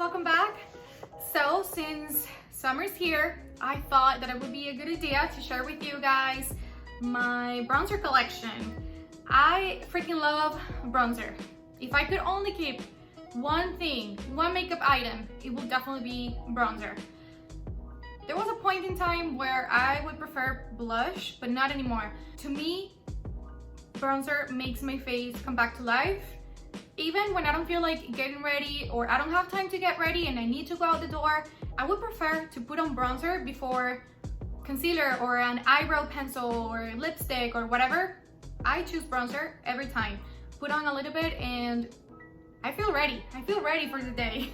welcome back. So since summer's here, I thought that it would be a good idea to share with you guys my bronzer collection. I freaking love bronzer. If I could only keep one thing, one makeup item, it would definitely be bronzer. There was a point in time where I would prefer blush, but not anymore. To me, bronzer makes my face come back to life. Even when I don't feel like getting ready or I don't have time to get ready and I need to go out the door, I would prefer to put on bronzer before concealer or an eyebrow pencil or lipstick or whatever. I choose bronzer every time. Put on a little bit and I feel ready. I feel ready for the day.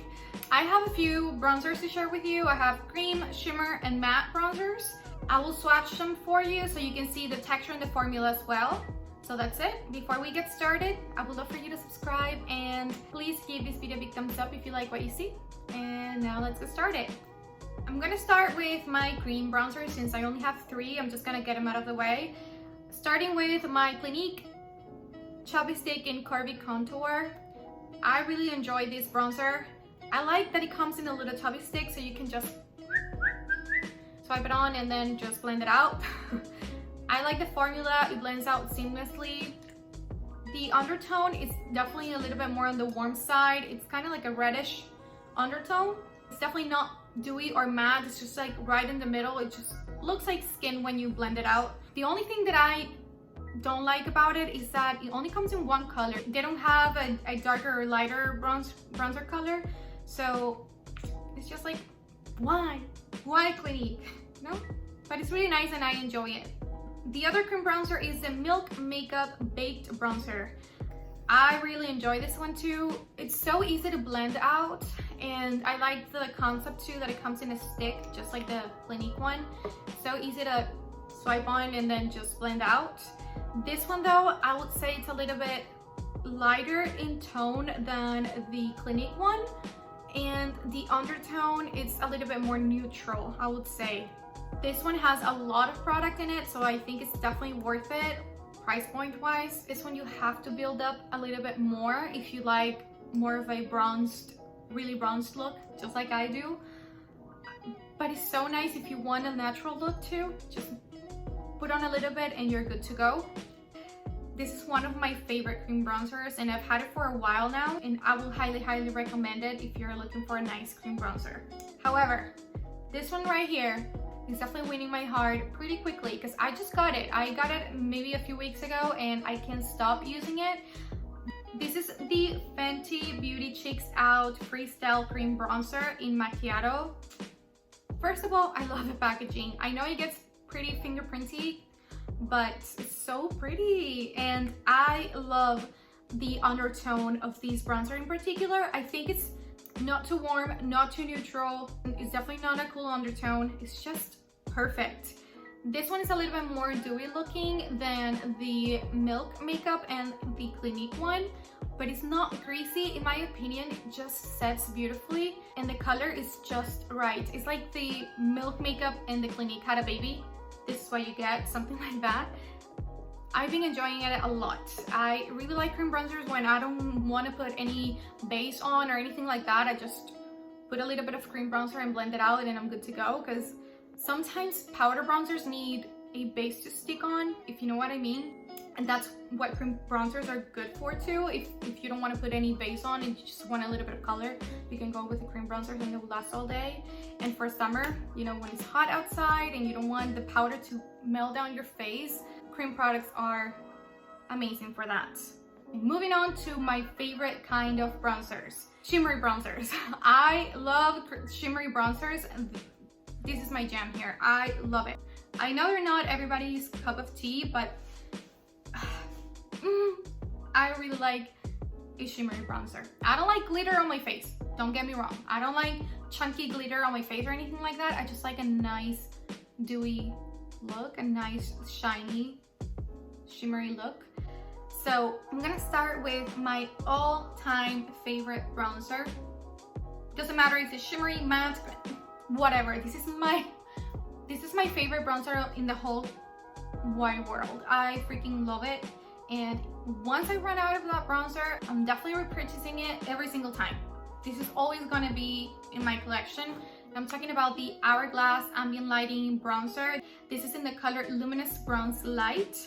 I have a few bronzers to share with you. I have cream, shimmer, and matte bronzers. I will swatch them for you so you can see the texture and the formula as well. So that's it. Before we get started, I would love for you to subscribe and please give this video a big thumbs up if you like what you see. And now let's get started. I'm gonna start with my cream bronzer since I only have 3. I'm just gonna get them out of the way. Starting with my Clinique Chubby Stick in Curvy Contour. I really enjoy this bronzer. I like that it comes in a little chubby stick so you can just swipe it on and then just blend it out. I like the formula, it blends out seamlessly. The undertone is definitely a little bit more on the warm side. It's kind of like a reddish undertone. It's definitely not dewy or matte, it's just like right in the middle. It just looks like skin when you blend it out. The only thing that I don't like about it is that it only comes in one color. They don't have a darker or lighter bronzer color. So it's just like, why? Why Clinique? No? But it's really nice and I enjoy it. The other cream bronzer is the Milk Makeup Baked Bronzer. I really enjoy this one too. It's so easy to blend out and I like the concept too that it comes in a stick just like the Clinique one. So easy to swipe on and then just blend out. This one though, I would say it's a little bit lighter in tone than the Clinique one, and the undertone is a little bit more neutral, I would say. This one has a lot of product in it, so I think it's definitely worth it price point wise. This one you have to build up a little bit more if you like more of a bronzed, really bronzed look, just like I do. But it's so nice if you want a natural look too. Just put on a little bit and you're good to go. This is one of my favorite cream bronzers and I've had it for a while now and I will highly recommend it if you're looking for a nice cream bronzer. However, this one right here is definitely winning my heart pretty quickly because I just got it. I got it maybe a few weeks ago and I can't stop using it. This is the Fenty Beauty Chicks Out Freestyle Cream Bronzer in Macchiato. First of all, I love the packaging. I know it gets pretty fingerprinty, but it's so pretty and I love the undertone of this bronzer in particular. I think it's not too warm, not too neutral. It's definitely not a cool undertone. It's just perfect. This one is a little bit more dewy looking than the Milk Makeup and the Clinique one, but it's not greasy. In my opinion, it just sets beautifully and the color is just right. It's like the Milk Makeup and the Clinique had a baby. This is what you get, something like that. I've been enjoying it a lot. I really like cream bronzers when I don't want to put any base on or anything like that. I just put a little bit of cream bronzer and blend it out and I'm good to go, because sometimes powder bronzers need a base to stick on, if you know what I mean. And that's what cream bronzers are good for too. If you don't want to put any base on and you just want a little bit of color, you can go with the cream bronzer and it will last all day. And for summer, you know, when it's hot outside and you don't want the powder to melt down your face, cream products are amazing for that. And moving on to my favorite kind of bronzers, shimmery bronzers. I love shimmery bronzers. This is my jam here. I love it. I know they're not everybody's cup of tea, but I really like a shimmery bronzer. I don't like glitter on my face, don't get me wrong. I don't like chunky glitter on my face or anything like that. I just like a nice dewy look, a nice shiny shimmery look. So I'm gonna start with my all-time favorite bronzer. Doesn't matter if it's shimmery, matte, whatever. This is my favorite bronzer in the whole wide world. I freaking love it. And once I run out of that bronzer, I'm definitely repurchasing it every single time. This is always gonna be in my collection. I'm talking about the Hourglass Ambient Lighting Bronzer. This is in the color Luminous Bronze Light.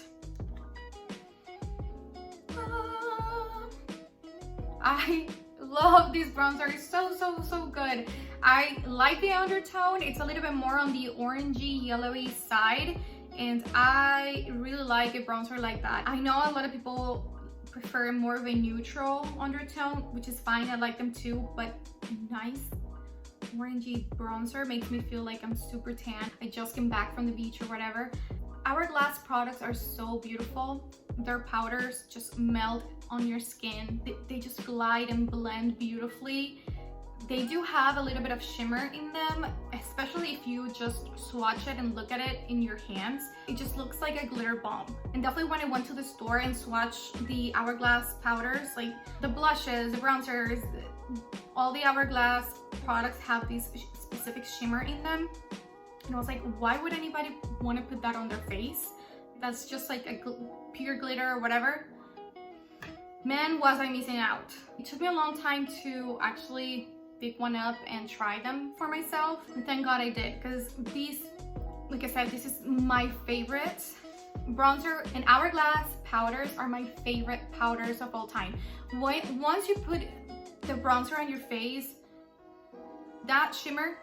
I love this bronzer. It's so good. I like the undertone. It's a little bit more on the orangey yellowy side, and I really like a bronzer like that. I know a lot of people prefer more of a neutral undertone, which is fine. I like them too, but nice orangey bronzer makes me feel like I'm super tan. I just came back from the beach or whatever. Hourglass products are so beautiful. Their powders just melt on your skin. They just glide and blend beautifully. They do have a little bit of shimmer in them, especially if you just swatch it and look at it in your hands. It just looks like a glitter bomb. And definitely when I went to the store and swatched the Hourglass powders, like the blushes, the bronzers, all the Hourglass products have these specific shimmer in them. And I was like, why would anybody want to put that on their face? That's just like a pure glitter or whatever. Man, was I missing out. It took me a long time to actually pick one up and try them for myself. And thank God I did, because these, like I said, this is my favorite bronzer, and Hourglass powders are my favorite powders of all time. Once you put the bronzer on your face, that shimmer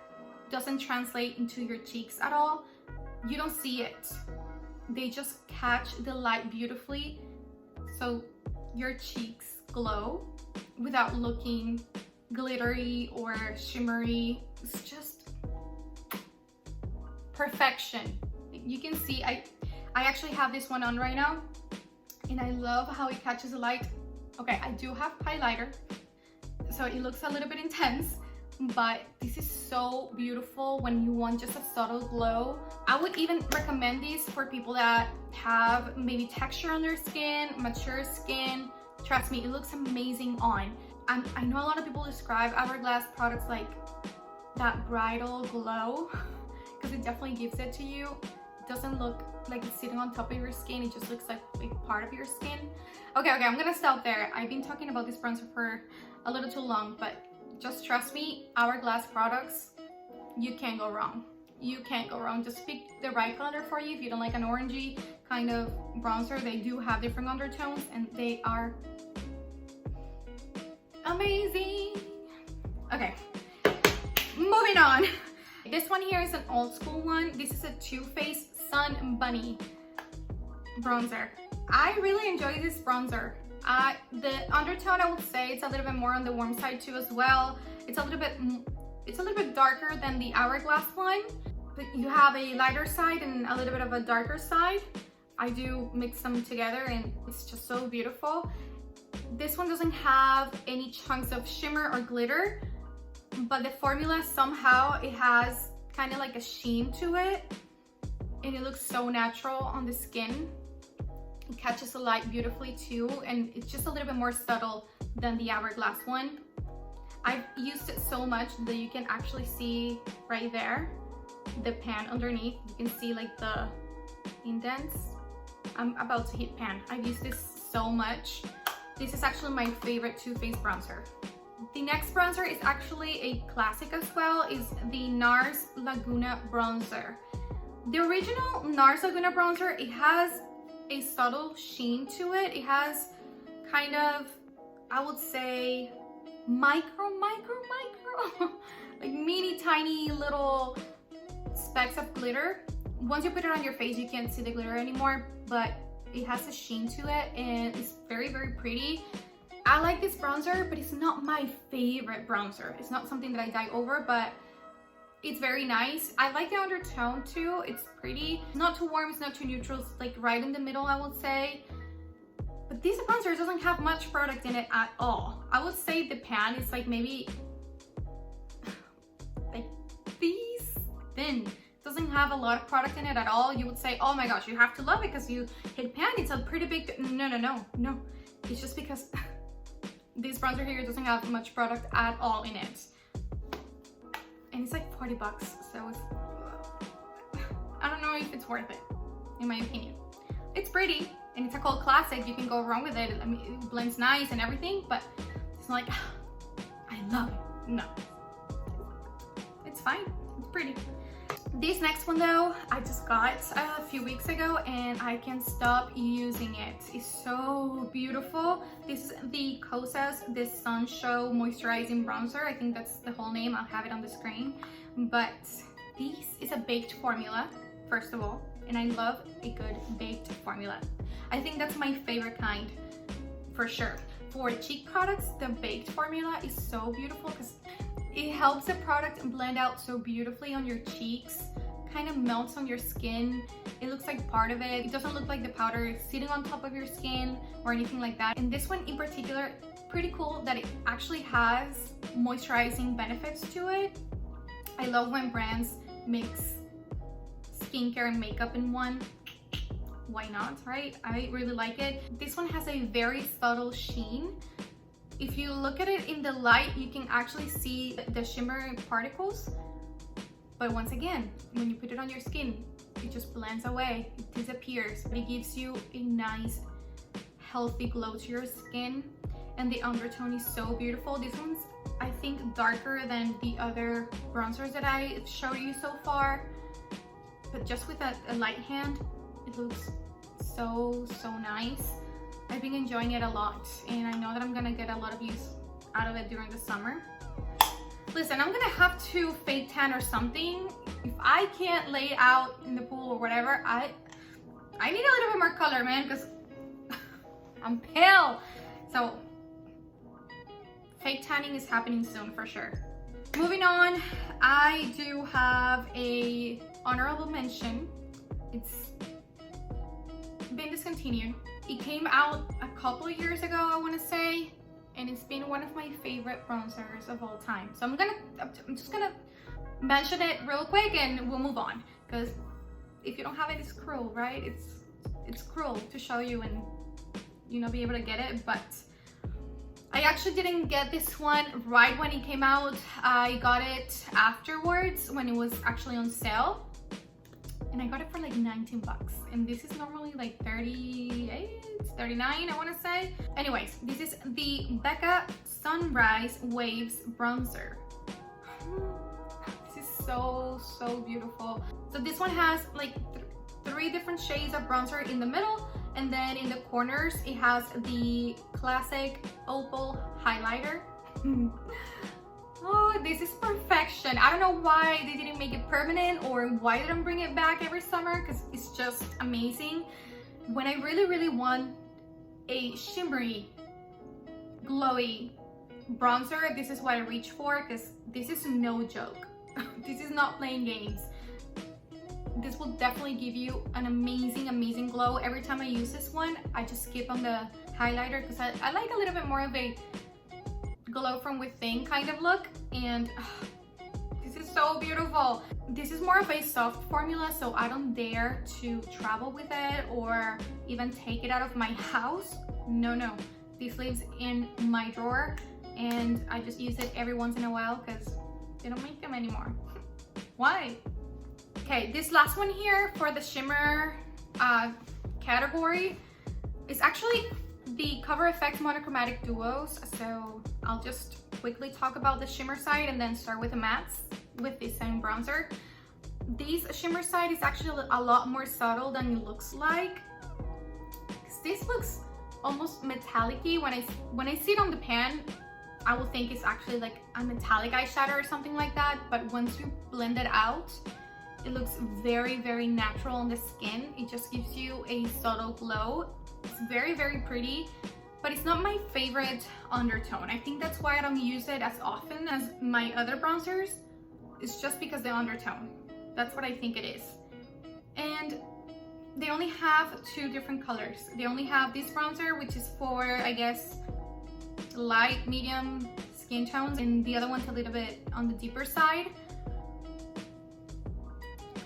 doesn't translate into your cheeks at all. You don't see it. They just catch the light beautifully, so your cheeks glow without looking glittery or shimmery. It's just perfection. You can see I actually have this one on right now, and I love how it catches the light. Okay, I do have highlighter, so it looks a little bit intense, but this is so beautiful when you want just a subtle glow. I would even recommend these for people that have maybe texture on their skin, mature skin. Trust me, it looks amazing on. I know a lot of people describe Hourglass products like that bridal glow, because it definitely gives it to you. It doesn't look like it's sitting on top of your skin, it just looks like a part of your skin. Okay, I'm gonna stop there. I've been talking about this bronzer for a little too long, but just trust me, Hourglass products, you can't go wrong. You can't go wrong. Just pick the right color for you. If you don't like an orangey kind of bronzer, they do have different undertones, and they are amazing. Okay, moving on. This one here is an old school one. This is a Too Faced Sun Bunny bronzer. I really enjoy this bronzer. The undertone, I would say it's a little bit more on the warm side too as well. It's a little bit darker than the Hourglass one, but you have a lighter side and a little bit of a darker side. I do mix them together and it's just so beautiful. This one doesn't have any chunks of shimmer or glitter, but the formula somehow it has kind of like a sheen to it, and it looks so natural on the skin. It catches the light beautifully too, and it's just a little bit more subtle than the Hourglass one. I've used it so much that you can actually see right there the pan underneath. You can see like the indents. I'm about to hit pan. I've used this so much. This is actually my favorite Too Faced bronzer. The next bronzer is actually a classic as well, is the Nars Laguna bronzer. The original Nars Laguna bronzer, it has a subtle sheen to it. It has kind of, I would say, micro, like mini tiny little specks of glitter. Once you put it on your face, you can't see the glitter anymore, but it has a sheen to it and it's very pretty. I like this bronzer, but it's not my favorite bronzer. It's not something that I die over, but it's very nice. I like the undertone too. It's pretty. It's not too warm, it's not too neutral. It's like right in the middle, I would say. But this bronzer doesn't have much product in it at all. I would say the pan is like maybe like this thin. It doesn't have a lot of product in it at all. You would say, oh my gosh, you have to love it because you hit pan. It's a pretty big, no. It's just because this bronzer here doesn't have much product at all in it. And it's like 40 bucks, so it's, I don't know if it's worth it, in my opinion. It's pretty, and it's a cult classic. You can go wrong with it. I mean, it blends nice and everything, but it's not like, I I love it. No, it's fine, it's pretty. This next one though, I just got a few weeks ago and I can't stop using it. It's so beautiful. This is the Kosas, this Sun Show Moisturizing Bronzer. I think that's the whole name. I'll have it on the screen. But this is a baked formula, first of all, and I love a good baked formula. I think that's my favorite kind, for sure. For cheek products, the baked formula is so beautiful because it helps the product blend out so beautifully on your cheeks, kind of melts on your skin. It looks like part of it. It doesn't look like the powder is sitting on top of your skin or anything like that. And this one in particular, pretty cool that it actually has moisturizing benefits to it. I love when brands mix skincare and makeup in one. Why not, right? I really like it. This one has a very subtle sheen. If you look at it in the light, you can actually see the shimmer particles. But once again, when you put it on your skin, it just blends away, it disappears. But it gives you a nice, healthy glow to your skin. And the undertone is so beautiful. This one's, I think, darker than the other bronzers that I showed you so far. But just with a light hand, it looks so nice. I've been enjoying it a lot, and I know that I'm gonna get a lot of use out of it during the summer. Listen, I'm gonna have to fake tan or something. If I can't lay out in the pool or whatever, I need a little bit more color, man, because I'm pale. So fake tanning is happening soon for sure. Moving on, I do have a honorable mention. It's been discontinued. It came out a couple of years ago, I want to say, and it's been one of my favorite bronzers of all time. So I'm just gonna mention it real quick and we'll move on, because if you don't have it, it's cruel, right? It's cruel to show you and, you know, be able to get it. But I actually didn't get this one right when it came out. I got it afterwards when it was actually on sale. And I got it for like 19 bucks. And this is normally like 38, 39, I want to say. Anyways, this is the Becca Sunrise Waves Bronzer. This is so beautiful. So this one has like three different shades of bronzer in the middle. And then in the corners, it has the classic opal highlighter. Oh, this is perfection. I don't know why they didn't make it permanent or why they don't bring it back every summer, because it's just amazing. When I really want a shimmery, glowy bronzer, this is what I reach for, because this is no joke. This is not playing games. This will definitely give you an amazing glow. Every time I use this one, I just skip on the highlighter because I like a little bit more of a glow from within kind of look, and this is so beautiful. This is more of a soft formula, so I don't dare to travel with it or even take it out of my house. No, this lives in my drawer and I just use it every once in a while because they don't make them anymore. Why? Okay, this last one here for the shimmer category is actually the Cover FX Monochromatic Duos. So I'll just quickly talk about the shimmer side and then start with the mattes with this same bronzer. This shimmer side is actually a lot more subtle than it looks like. This looks almost metallic-y. When I see it on the pan, I will think it's actually like a metallic eyeshadow or something like that. But once you blend it out, it looks very natural on the skin. It just gives you a subtle glow. It's very pretty, but it's not my favorite undertone. I think that's why I don't use it as often as my other bronzers. It's just because the undertone. That's what I think it is. And they only have two different colors. They only have this bronzer, which is for, I guess, light, medium skin tones, and the other one's a little bit on the deeper side.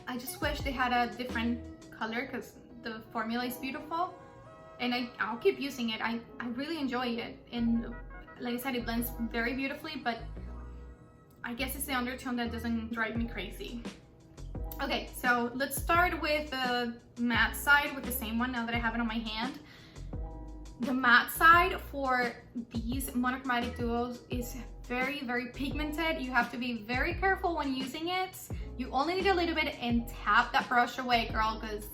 I just wish they had a different color because the formula is beautiful. And I'll keep using it. I really enjoy it, and like I said, it blends very beautifully, but I guess it's the undertone that doesn't drive me crazy. Okay, so let's start with the matte side with the same one now that I have it on my hand. The matte side for these monochromatic duos is very, very pigmented. You have to be very careful when using it. You only need a little bit and tap that brush away, girl, because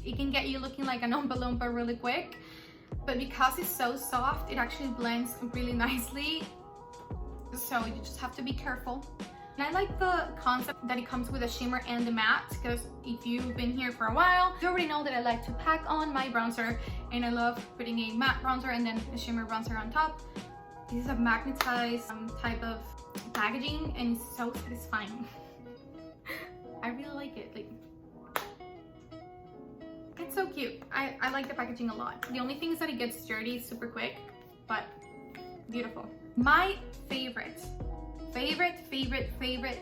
it can get you looking like an Oompa Loompa really quick. But because it's so soft, it actually blends really nicely. So you just have to be careful. And I like the concept that it comes with a shimmer and the matte, because if you've been here for a while, you already know that I like to pack on my bronzer, and I love putting a matte bronzer and then a shimmer bronzer on top. This is a magnetized type of packaging, and it's so satisfying. I really like it. Like, it's so cute. I like the packaging a lot. The only thing is that it gets dirty super quick, but beautiful. My favorite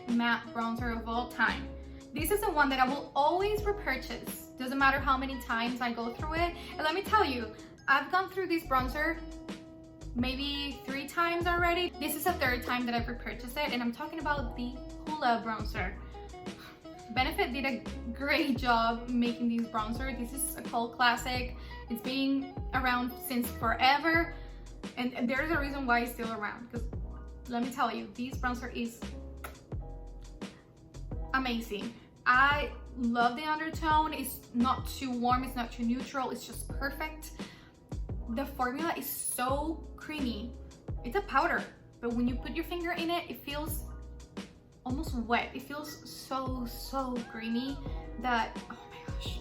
matte bronzer of all time. This is the one that I will always repurchase. Doesn't matter how many times I go through it. And let me tell you, I've gone through this bronzer maybe 3 times already. This is the 3rd time that I've repurchased it, and I'm talking about the Hoola bronzer. Benefit did a great job making these bronzers. This is a cult classic. It's been around since forever, and there's a reason why it's still around, because let me tell you, this bronzer is amazing. I love the undertone. It's not too warm, it's not too neutral, it's just perfect. The formula is so creamy. It's a powder, but when you put your finger in it, it feels almost wet. It feels so creamy that, oh my gosh,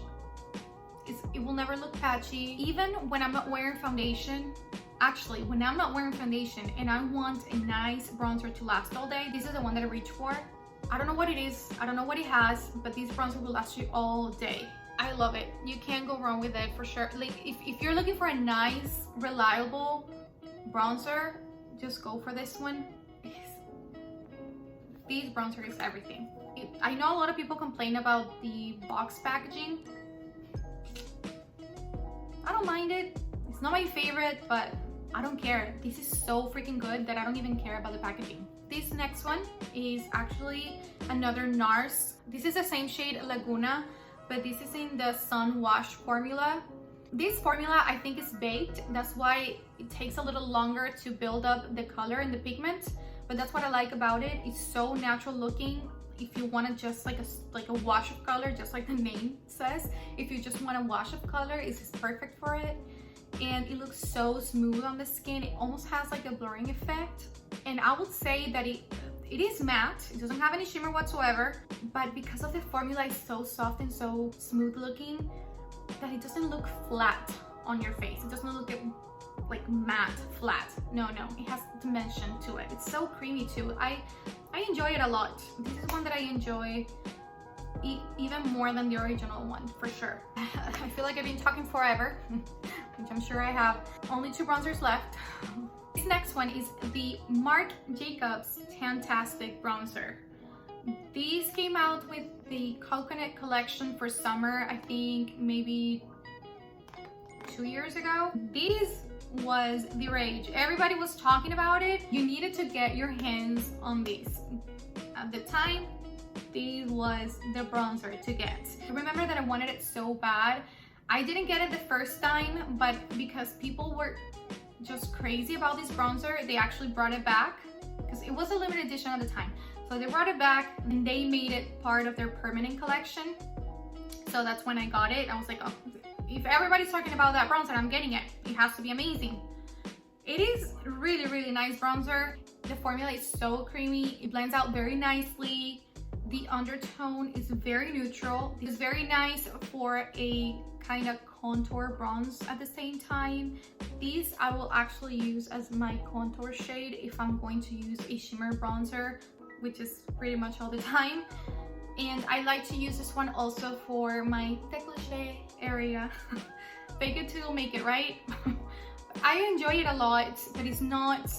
it will never look patchy. Even when I'm not wearing foundation, actually, when I'm not wearing foundation and I want a nice bronzer to last all day, this is the one that I reach for. I don't know what it is, I don't know what it has, but this bronzer will last you all day. I love it. You can't go wrong with it for sure. Like, if you're looking for a nice, reliable bronzer, just go for this one. This bronzer is everything. I know a lot of people complain about the box packaging. I don't mind it. It's not my favorite, but I don't care. This is so freaking good that I don't even care about the packaging. This next one is actually another Nars. This is the same shade Laguna, but this is in the Sun Wash formula. This formula, I think, is baked. That's why it takes a little longer to build up the color and the pigment, but that's what I like about it. It's so natural looking. If you want to just like a wash of color, just like the name says, if you just want a wash of color, it's just perfect for it. And it looks so smooth on the skin. It almost has like a blurring effect. And I would say that it is matte. It doesn't have any shimmer whatsoever, but because of the formula is so soft and so smooth looking, that it doesn't look flat on your face. It doesn't look like matte flat. No, it has dimension to it. It's so creamy too. I enjoy it a lot. This is one that I enjoy even more than the original one, for sure. I feel like I've been talking forever, which I'm sure I have. Only 2 bronzers left. This next one is the Marc Jacobs Tastic bronzer. These came out with the coconut collection for summer, I think maybe 2 years ago. This was the rage. Everybody was talking about it. You needed to get your hands on these. At the time, this was the bronzer to get. I remember that I wanted it so bad. I didn't get it the first time, but because people were just crazy about this bronzer, they actually brought it back, because it was a limited edition at the time. So they brought it back and they made it part of their permanent collection. So that's when I got it. I was like, oh, if everybody's talking about that bronzer, I'm getting it. It has to be amazing. It is really nice bronzer. The formula is so creamy. It blends out very nicely. The undertone is very neutral. It's very nice for a kind of contour bronze at the same time. These I will actually use as my contour shade if I'm going to use a shimmer bronzer, which is pretty much all the time. And I like to use this one also for my décolleté area. Fake it till make it right. I enjoy it a lot, but it's not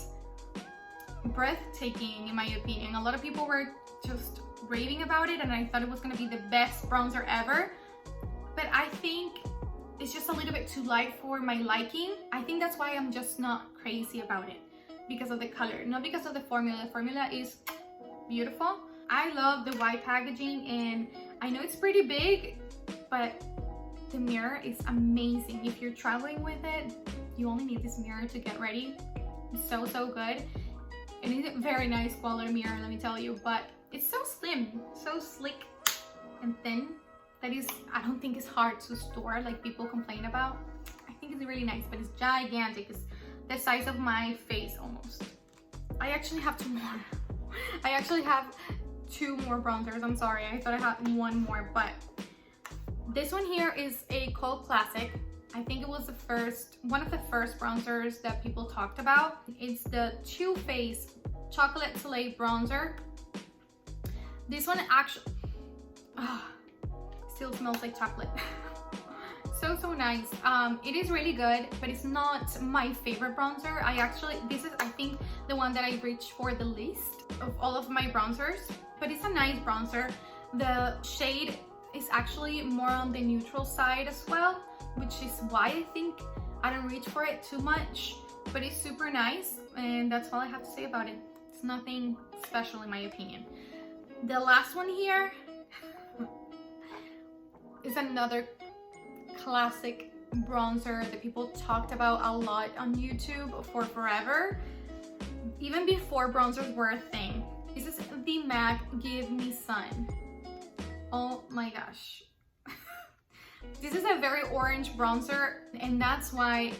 breathtaking in my opinion. A lot of people were just raving about it and I thought it was gonna be the best bronzer ever, but I think it's just a little bit too light for my liking. I think that's why I'm just not crazy about it, because of the color, not because of the formula. The formula is beautiful. I love the white packaging, and I know it's pretty big, but the mirror is amazing. If you're traveling with it, you only need this mirror to get ready. It's so good. And it's a very nice quality mirror, let me tell you, but it's so slim, so sleek and thin that is, I don't think it's hard to store like people complain about. I think it's really nice, but it's gigantic. It's the size of my face almost. I actually have 2 more. I actually have 2 more bronzers. I'm sorry, I thought I had 1 more, but this one here is a cult classic. I think it was one of the first bronzers that people talked about. It's the Too Faced Chocolate Soleil bronzer. This one actually still smells like chocolate. So nice. It is really good, but it's not my favorite bronzer. This is I think the one that I reach for the least of all of my bronzers, but it's a nice bronzer. The shade is actually more on the neutral side as well, which is why I think I don't reach for it too much, but it's super nice, and that's all I have to say about it. It's nothing special in my opinion. The last one here is another classic bronzer that people talked about a lot on YouTube for forever, even before bronzers were a thing. This is the MAC Give Me Sun. Oh my gosh. This is a very orange bronzer, and that's why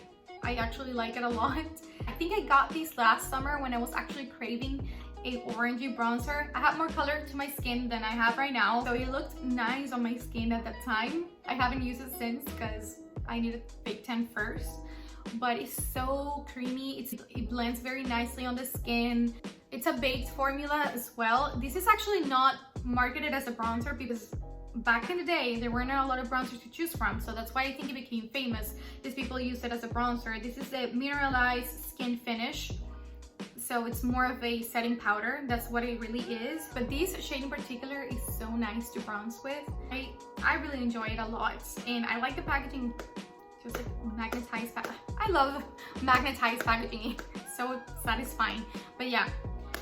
I actually like it a lot. I think I got these last summer when I was actually craving a orangey bronzer. I have more color to my skin than I have right now, so it looked nice on my skin at that time. I haven't used it since because I needed fake tan first, but it's so creamy. It blends very nicely on the skin. It's a baked formula as well. This is actually not marketed as a bronzer because back in the day there weren't a lot of bronzers to choose from, so that's why I think it became famous. These people use it as a bronzer. This is the Mineralize Skinfinish, so it's more of a setting powder. That's what it really is, but this shade in particular is so nice to bronze with. I really enjoy it a lot, and I like the packaging. Just like magnetized I love magnetized packaging. It's so satisfying. But yeah,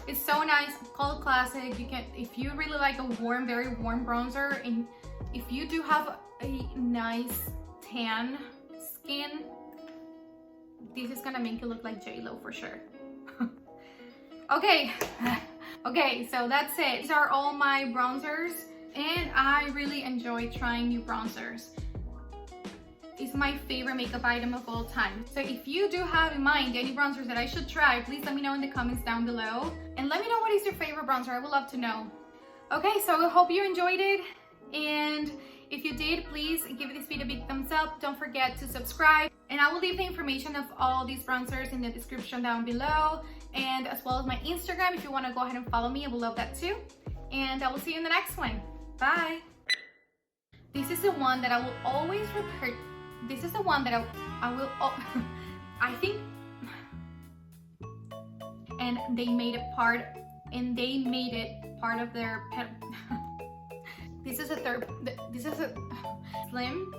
it's so nice. Cult classic. You can, if you really like a warm, very warm bronzer, and if you do have a nice tan skin, this is gonna make you look like J-Lo for sure. Okay, so that's it. These are all my bronzers, and I really enjoy trying new bronzers. It's my favorite makeup item of all time. So if you do have in mind any bronzers that I should try, please let me know in the comments down below. And let me know what is your favorite bronzer. I would love to know. Okay, so I hope you enjoyed it. And if you did, please give this video a big thumbs up. Don't forget to subscribe. And I will leave the information of all these bronzers in the description down below. And as well as my Instagram, if you want to go ahead and follow me, I would love that too. And I will see you in the next one. Bye. This is the one that I will always repeat. This is the one that I will, I think, and they made it part of their pet. This is a slim,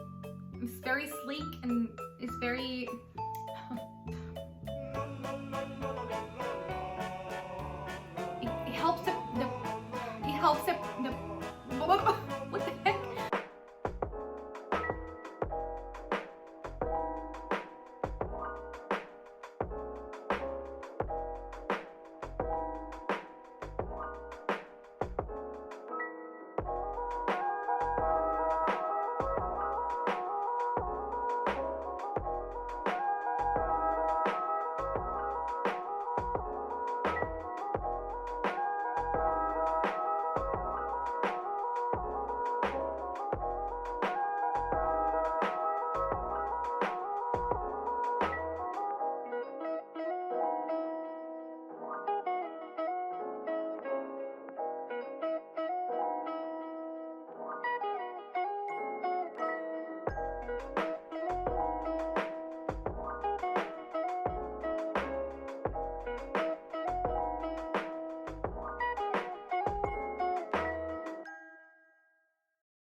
it's very sleek, and it's very